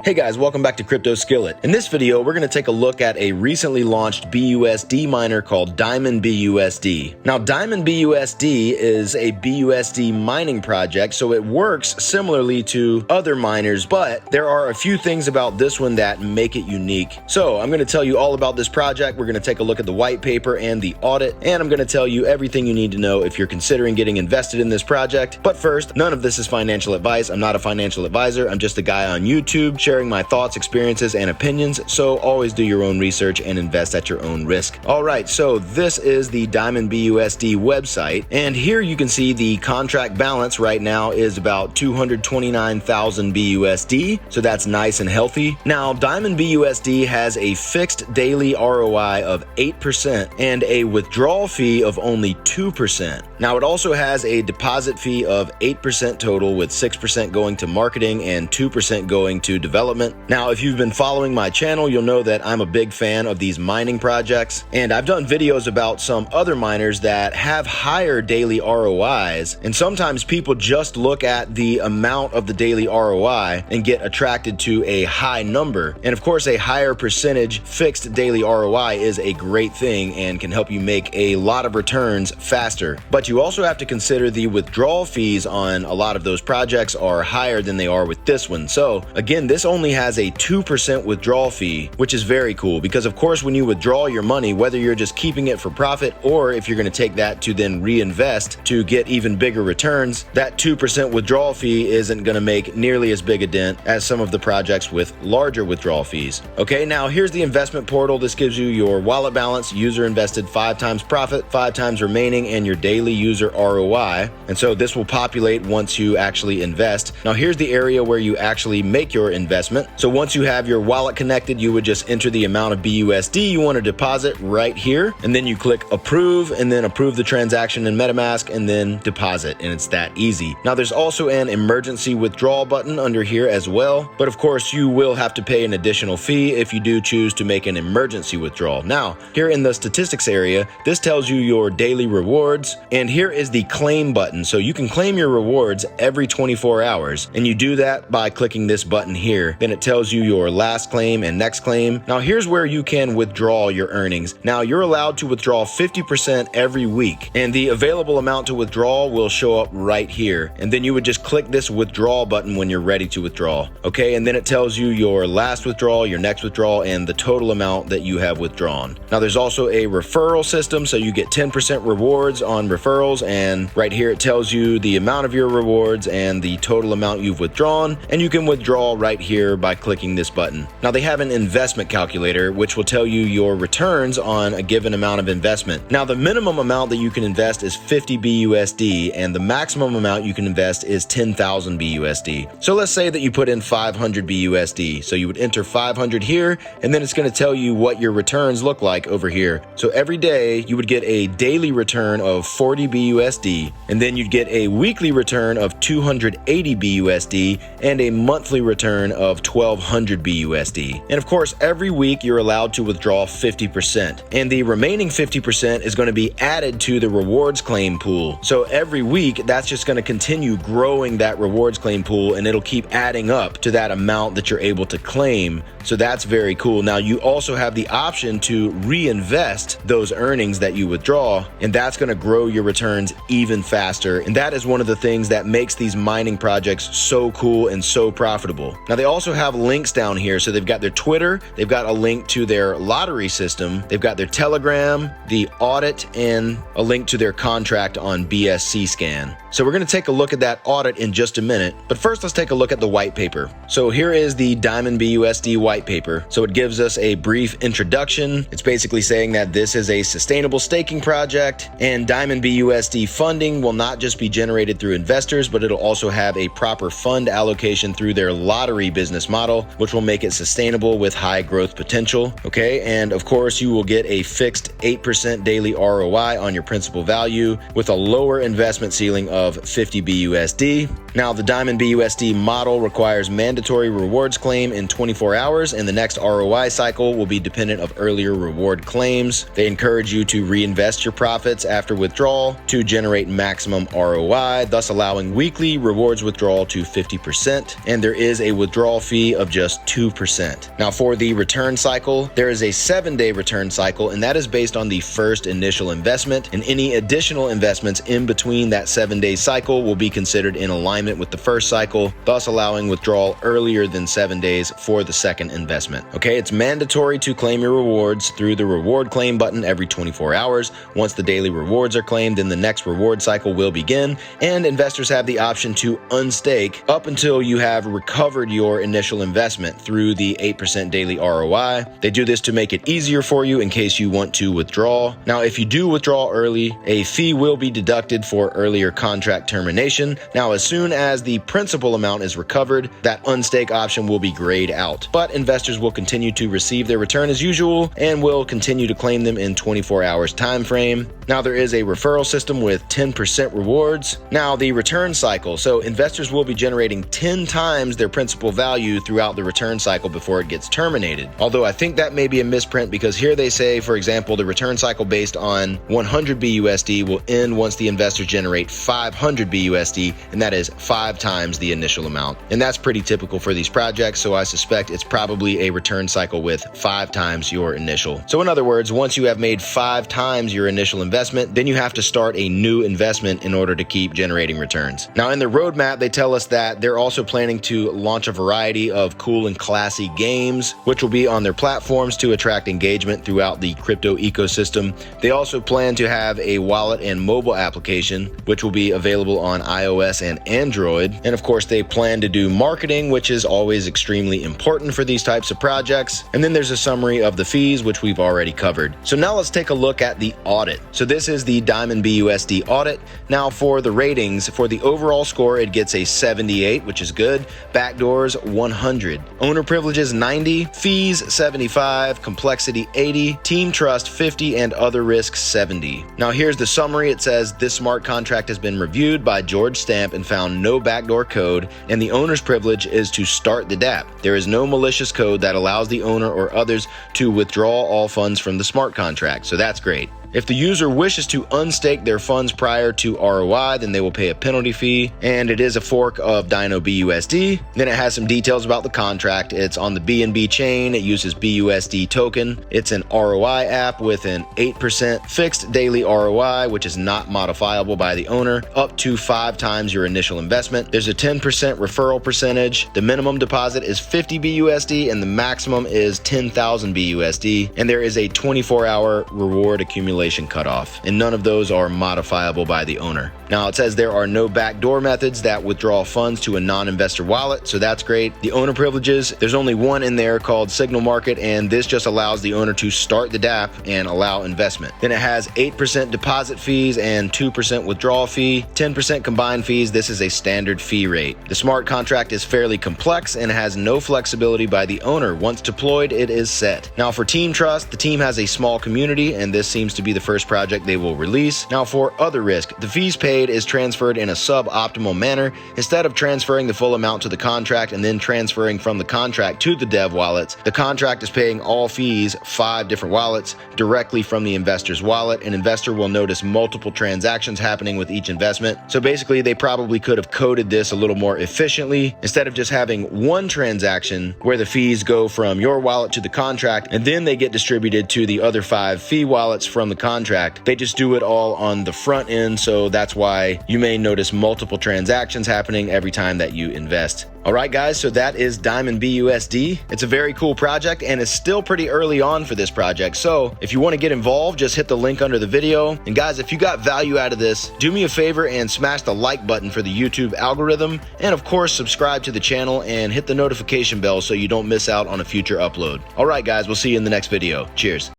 Hey guys, welcome back to Crypto Skillet. In this video, we're going to take a look at a recently launched BUSD miner called DiamondBUSD. Now, DiamondBUSD is a BUSD mining project, so it works similarly to other miners, but there are a few things about this one that make it unique. So I'm going to tell you all about this project. We're going to take a look at the white paper and the audit, and I'm going to tell you everything you need to know if you're considering getting invested in this project. But first, none of this is financial advice. I'm not a financial advisor. I'm just a guy on YouTube sharing my thoughts, experiences, and opinions, so always do your own research and invest at your own risk. Alright, so this is the DiamondBUSD website, and here you can see the contract balance right now is about 229,000 BUSD, so that's nice and healthy. Now, DiamondBUSD has a fixed daily ROI of 8% and a withdrawal fee of only 2%. Now, it also has a deposit fee of 8% total, with 6% going to marketing and 2% going to development. Now, if you've been following my channel, you'll know that I'm a big fan of these mining projects, and I've done videos about some other miners that have higher daily ROIs, and sometimes people just look at the amount of the daily ROI and get attracted to a high number. And of course, a higher percentage fixed daily ROI is a great thing and can help you make a lot of returns faster. But you also have to consider the withdrawal fees on a lot of those projects are higher than they are with this one. So again, this only has a 2% withdrawal fee, which is very cool because of course when you withdraw your money, whether you're just keeping it for profit or if you're going to take that to then reinvest to get even bigger returns, that 2% withdrawal fee isn't going to make nearly as big a dent as some of the projects with larger withdrawal fees. Okay, now here's the investment portal. This gives you your wallet balance, user invested 5 times profit, 5 times remaining, and your daily user ROI. And so this will populate once you actually invest. Now here's the area where you actually make your investment. So once you have your wallet connected, you would just enter the amount of BUSD you want to deposit right here, and then you click approve, and then approve the transaction in MetaMask, and then deposit, and it's that easy. Now there's also an emergency withdrawal button under here as well, but of course you will have to pay an additional fee if you do choose to make an emergency withdrawal. Now here in the statistics area, this tells you your daily rewards, and here is the claim button. So you can claim your rewards every 24 hours, and you do that by clicking this button here. Then it tells you your last claim and next claim. Now here's where you can withdraw your earnings. Now you're allowed to withdraw 50% every week, and the available amount to withdraw will show up right here. And then you would just click this withdrawal button when you're ready to withdraw. Okay, and then it tells you your last withdrawal, your next withdrawal, and the total amount that you have withdrawn. Now there's also a referral system, so you get 10% rewards on referrals, and right here it tells you the amount of your rewards and the total amount you've withdrawn, and you can withdraw right here by clicking this button. Now they have an investment calculator which will tell you your returns on a given amount of investment. Now the minimum amount that you can invest is 50 BUSD, and the maximum amount you can invest is 10,000 BUSD. So let's say that you put in 500 BUSD. So you would enter 500 here, and then it's going to tell you what your returns look like over here. So every day you would get a daily return of 40 BUSD, and then you'd get a weekly return of 280 BUSD and a monthly return of 1200 BUSD. And of course, every week you're allowed to withdraw 50%, and the remaining 50% is going to be added to the rewards claim pool. So every week that's just going to continue growing that rewards claim pool, and it'll keep adding up to that amount that you're able to claim. So that's very cool. Now you also have the option to reinvest those earnings that you withdraw, and that's going to grow your returns even faster. And that is one of the things that makes these mining projects so cool and so profitable. Now they also have links down here. So they've got their Twitter, they've got a link to their lottery system, they've got their Telegram, the audit, and a link to their contract on BSC scan. So we're going to take a look at that audit in just a minute, but first let's take a look at the white paper. So here is the DiamondBUSD white paper. So it gives us a brief introduction. It's basically saying that this is a sustainable staking project, and DiamondBUSD funding will not just be generated through investors, but it'll also have a proper fund allocation through their lottery business model, which will make it sustainable with high growth potential. Okay, and of course you will get a fixed 8% daily ROI on your principal value with a lower investment ceiling of 50 BUSD. Now the DiamondBUSD model requires mandatory rewards claim in 24 hours, and the next ROI cycle will be dependent of earlier reward claims. They encourage you to reinvest your profits after withdrawal to generate maximum ROI, thus allowing weekly rewards withdrawal to 50%. And there is a withdrawal withdrawal fee of just 2%. Now for the return cycle, there is a 7-day return cycle, and that is based on the first initial investment, and any additional investments in between that 7-day cycle will be considered in alignment with the first cycle, thus allowing withdrawal earlier than 7 days for the second investment. Okay, it's mandatory to claim your rewards through the reward claim button every 24 hours. Once the daily rewards are claimed, then the next reward cycle will begin, and investors have the option to unstake up until you have recovered your initial investment through the 8% daily ROI. They do this to make it easier for you in case you want to withdraw. Now, if you do withdraw early, a fee will be deducted for earlier contract termination. Now, as soon as the principal amount is recovered, that unstake option will be grayed out, but investors will continue to receive their return as usual and will continue to claim them in 24 hours time frame. Now, there is a referral system with 10% rewards. Now, the return cycle. So investors will be generating 10 times their principal value throughout the return cycle before it gets terminated. Although I think that may be a misprint, because here they say, for example, the return cycle based on 100 BUSD will end once the investors generate 500 BUSD, and that is 5 times the initial amount. And that's pretty typical for these projects, so I suspect it's probably a return cycle with 5 times your initial. So in other words, once you have made 5 times your initial investment, then you have to start a new investment in order to keep generating returns. Now, in the roadmap, they tell us that they're also planning to launch a variety of cool and classy games, which will be on their platforms to attract engagement throughout the crypto ecosystem. They also plan to have a wallet and mobile application, which will be available on iOS and Android. And of course, they plan to do marketing, which is always extremely important for these types of projects. And then there's a summary of the fees, which we've already covered. So now let's take a look at the audit. So this is the DiamondBUSD audit. Now for the ratings, for the overall score, it gets a 78, which is good. Backdoors 100, owner privileges 90, fees 75, complexity 80, team trust 50, and other risks 70. Now here's the summary. It says this smart contract has been reviewed by George Stamp and found no backdoor code, and the owner's privilege is to start the DApp. There is no malicious code that allows the owner or others to withdraw all funds from the smart contract, so that's great. If the user wishes to unstake their funds prior to ROI, then they will pay a penalty fee, and it is a fork of DinoBUSD. Then it has some details about the contract. It's on the BNB chain. It uses BUSD token. It's an ROI app with an 8% fixed daily ROI, which is not modifiable by the owner, up to 5 times your initial investment. There's a 10% referral percentage. The minimum deposit is 50 BUSD, and the maximum is 10,000 BUSD, and there is a 24-hour reward accumulation cutoff, and none of those are modifiable by the owner. Now it says there are no backdoor methods that withdraw funds to a non-investor wallet, so that's great. The owner privileges, there's only one in there called Signal Market, and this just allows the owner to start the DApp and allow investment. Then it has 8% deposit fees and 2% withdrawal fee, 10% combined fees. This is a standard fee rate. The smart contract is fairly complex and has no flexibility by the owner. Once deployed, it is set. Now for team trust, the team has a small community, and this seems to be the first project they will release. Now for other risk, the fees paid is transferred in a suboptimal manner. Instead of transferring the full amount to the contract and then transferring from the contract to the dev wallets, the contract is paying all fees, 5 different wallets, directly from the investor's wallet. An investor will notice multiple transactions happening with each investment. So basically, they probably could have coded this a little more efficiently. Instead of just having one transaction where the fees go from your wallet to the contract and then they get distributed to the other 5 fee wallets from the contract, they just do it all on the front end. So that's why you may notice multiple transactions happening every time that you invest. All right, guys, so that is DiamondBUSD. It's a very cool project, and it's still pretty early on for this project. So if you want to get involved, just hit the link under the video. And guys, if you got value out of this, do me a favor and smash the like button for the YouTube algorithm. And of course, subscribe to the channel and hit the notification bell so you don't miss out on a future upload. All right, guys, we'll see you in the next video. Cheers.